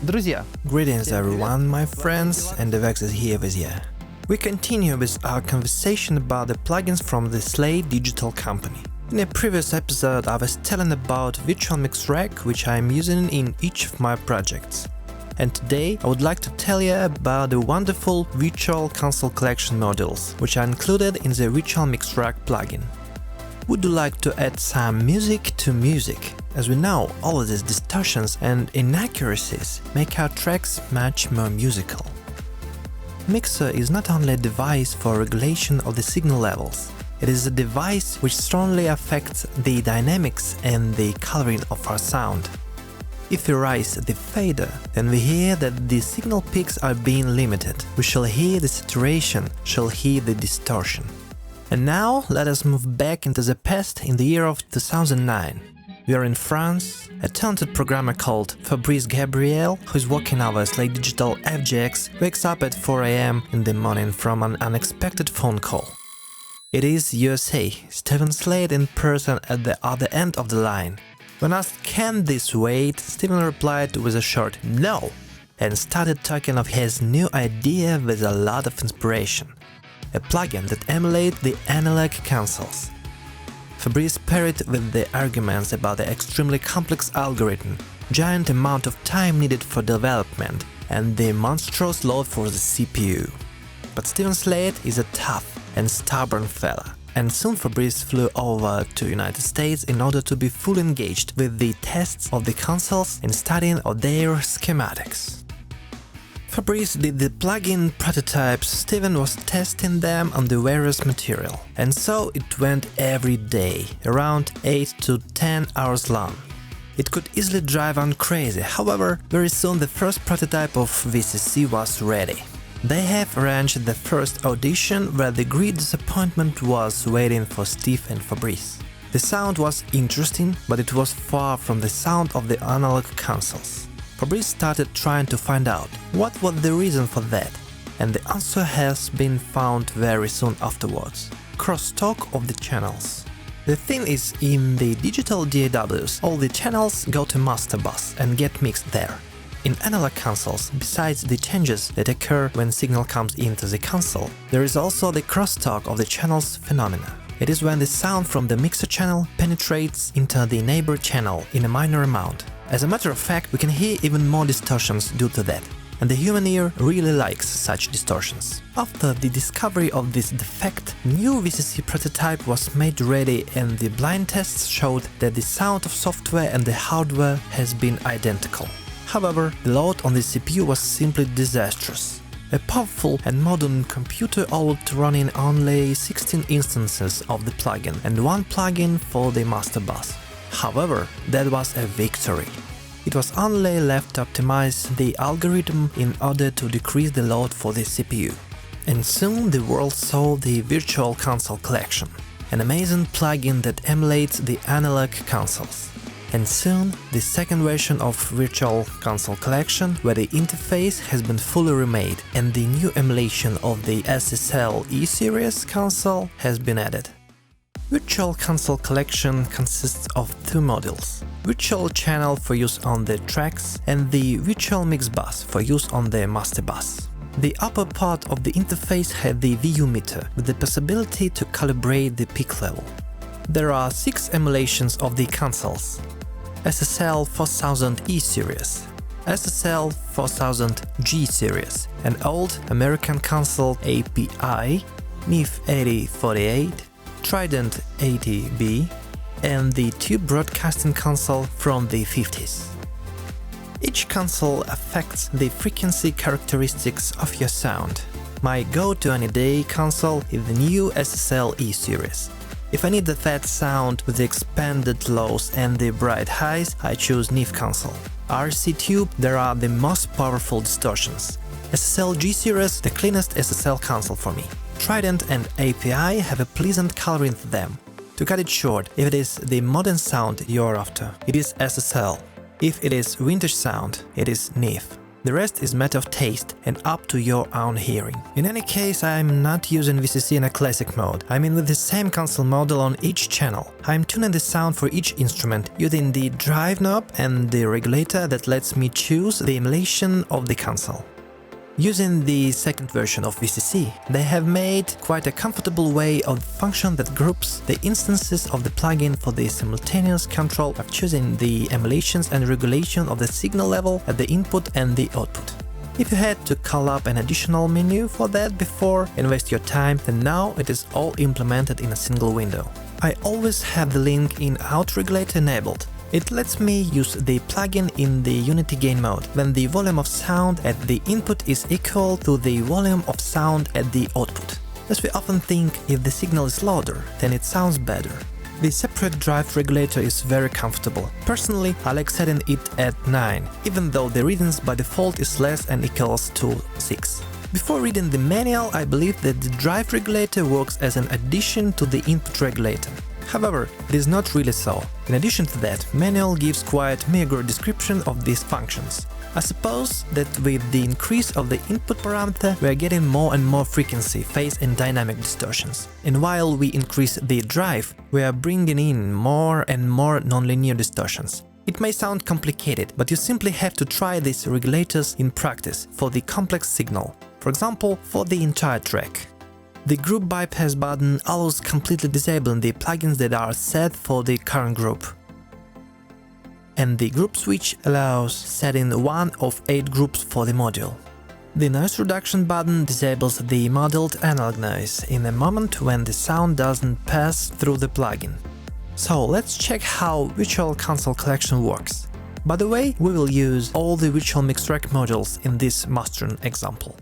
Greetings everyone, my friends, andivax is here with you. We continue with our conversation about the plugins from the Slate digital company. In a previous episode I was telling about Virtual Mix Rack, which I am using in each of my projects. And today I would like to tell you about the wonderful Virtual Console Collection modules, which are included in the Virtual Mix Rack plugin. Would you like to add some music to music? As we know, all of these distortions and inaccuracies make our tracks much more musical. Mixer is not only a device for regulation of the signal levels, it is a device which strongly affects the dynamics and the coloring of our sound. If we raise the fader, then we hear that the signal peaks are being limited. We shall hear the saturation, shall hear the distortion. And now let us move back into the past in the year of 2009. We are in France. A talented programmer called Fabrice Gabriel, who is working our Slate Digital FGX, wakes up at 4 AM in the morning from an unexpected phone call. It is USA, Steven Slate in person at the other end of the line. When asked, "Can this wait?" Steven replied with a short "no" and started talking of his new idea with a lot of inspiration. A plugin that emulates the analog consoles. Fabrice paired it with the arguments about the extremely complex algorithm, giant amount of time needed for development, and the monstrous load for the CPU. But Steven Slate is a tough and stubborn fella, and soon Fabrice flew over to United States in order to be fully engaged with the tests of the consoles and studying of their schematics. Fabrice did the plugin prototypes, Steven was testing them on the various material, and so it went every day, around 8 to 10 hours long. It could easily drive on crazy, however, very soon the first prototype of VCC was ready. They have arranged the first audition where the great disappointment was waiting for Steve and Fabrice. The sound was interesting, but it was far from the sound of the analog consoles. Fabrice started trying to find out what was the reason for that, and the answer has been found very soon afterwards. Crosstalk of the channels. The thing is, in the digital DAWs, all the channels go to master bus and get mixed there. In analog consoles, besides the changes that occur when signal comes into the console, there is also the crosstalk of the channels phenomena. It is when the sound from the mixer channel penetrates into the neighbor channel in a minor amount. As a matter of fact, we can hear even more distortions due to that, and the human ear really likes such distortions. After the discovery of this defect, new VCC prototype was made ready and the blind tests showed that the sound of software and the hardware has been identical. However, the load on the CPU was simply disastrous. A powerful and modern computer allowed running only 16 instances of the plugin and one plugin for the master bus. However, that was a victory. It was only left to optimize the algorithm in order to decrease the load for the CPU. And soon the world saw the Virtual Console Collection, an amazing plugin that emulates the analog consoles. And soon the second version of Virtual Console Collection, where the interface has been fully remade and the new emulation of the SSL E-Series console has been added. Virtual Console Collection consists of two modules: Virtual Channel for use on the tracks and the Virtual Mix Bus for use on the master bus. The upper part of the interface had the VU meter with the possibility to calibrate the peak level. There are 6 emulations of the consoles: SSL 4000 E-Series, SSL 4000 G-Series, an old American console API, NIF 8048, Trident 80B, and the tube broadcasting console from the 50s. Each console affects the frequency characteristics of your sound. My go-to any day console is the new SSL E-Series. If I need the fat sound with the expanded lows and the bright highs, I choose NIF console. RC tube, there are the most powerful distortions. SSL G-Series, the cleanest SSL console for me. Trident and API have a pleasant coloring to them. To cut it short, if it is the modern sound you're after, it is SSL. If it is vintage sound, it is NIF. The rest is matter of taste and up to your own hearing. In any case, I'm not using VCC in a classic mode. I mean with the same console model on each channel. I'm tuning the sound for each instrument using the drive knob and the regulator that lets me choose the emulation of the console. Using the second version of VCC, they have made quite a comfortable way of function that groups the instances of the plugin for the simultaneous control of choosing the emulations and regulation of the signal level at the input and the output. If you had to call up an additional menu for that before and waste your time, then now it is all implemented in a single window. I always have the link in out regulator enabled. It lets me use the plugin in the unity gain mode, when the volume of sound at the input is equal to the volume of sound at the output. As we often think, if the signal is louder, then it sounds better. The separate drive regulator is very comfortable. Personally, I like setting it at 9, even though the readings by default is less and equals to 6. Before reading the manual, I believe that the drive regulator works as an addition to the input regulator. However, it is not really so. In addition to that, manual gives quite meager description of these functions. I suppose that with the increase of the input parameter, we are getting more and more frequency, phase and dynamic distortions. And while we increase the drive, we are bringing in more and more nonlinear distortions. It may sound complicated, but you simply have to try these regulators in practice for the complex signal. For example, for the entire track. The group bypass button allows completely disabling the plugins that are set for the current group. And the group switch allows setting one of 8 groups for the module. The noise reduction button disables the modeled analog noise in a moment when the sound doesn't pass through the plugin. So let's check how Virtual Console Collection works. By the way, we will use all the Virtual Mix Track modules in this mastering example.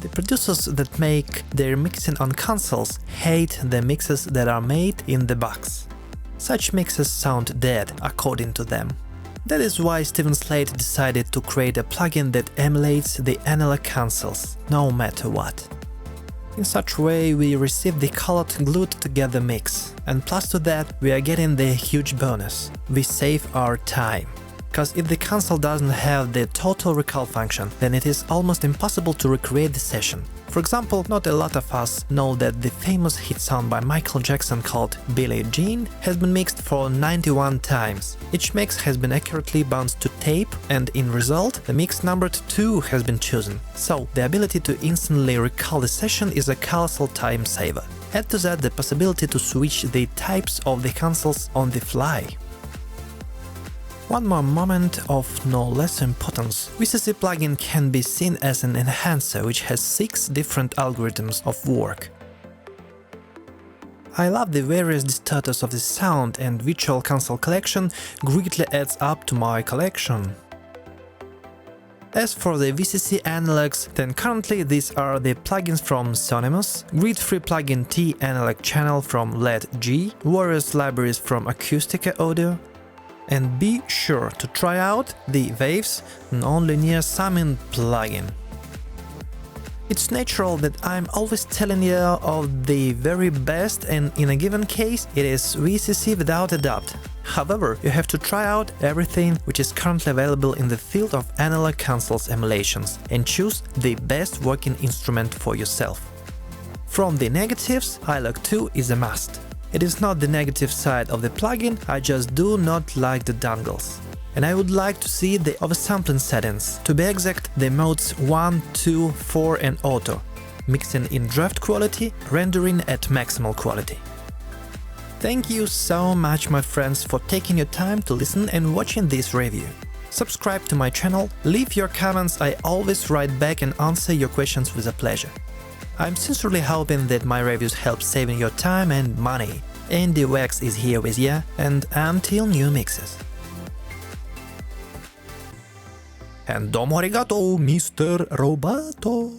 The producers that make their mixing on consoles hate the mixes that are made in the box. Such mixes sound dead, according to them. That is why Steven Slate decided to create a plugin that emulates the analog consoles, no matter what. In such way we receive the colored glued together mix, and plus to that we are getting the huge bonus: we save our time. Cause if the console doesn't have the total recall function, then it is almost impossible to recreate the session. For example, not a lot of us know that the famous hit song by Michael Jackson called Billie Jean has been mixed for 91 times. Each mix has been accurately bounced to tape, and in result, the mix numbered 2 has been chosen. So, the ability to instantly recall the session is a colossal time saver. Add to that the possibility to switch the types of the consoles on the fly. One more moment of no less importance. VCC plugin can be seen as an enhancer which has 6 different algorithms of work. I love the various distorters of the sound, and Virtual Console collection greatly adds up to my collection. As for the VCC analogs, then currently these are the plugins from Sonymous, grid-free plugin T analog channel from LED G, various libraries from Acoustica Audio, and be sure to try out the Waves non-linear summing plugin. It's natural that I'm always telling you of the very best, and in a given case it is VCC without a doubt. However, you have to try out everything which is currently available in the field of analog consoles emulations and choose the best working instrument for yourself. From the negatives, iLok 2 is a must. It is not the negative side of the plugin, I just do not like the dongles. And I would like to see the oversampling settings, to be exact the modes 1, 2, 4 and auto, mixing in draft quality, rendering at maximal quality. Thank you so much my friends for taking your time to listen and watching this review. Subscribe to my channel, leave your comments, I always write back and answer your questions with a pleasure. I'm sincerely hoping that my reviews help saving your time and money. Andivax is here with you, and until new mixes. And domo arigato, Mr. Roboto!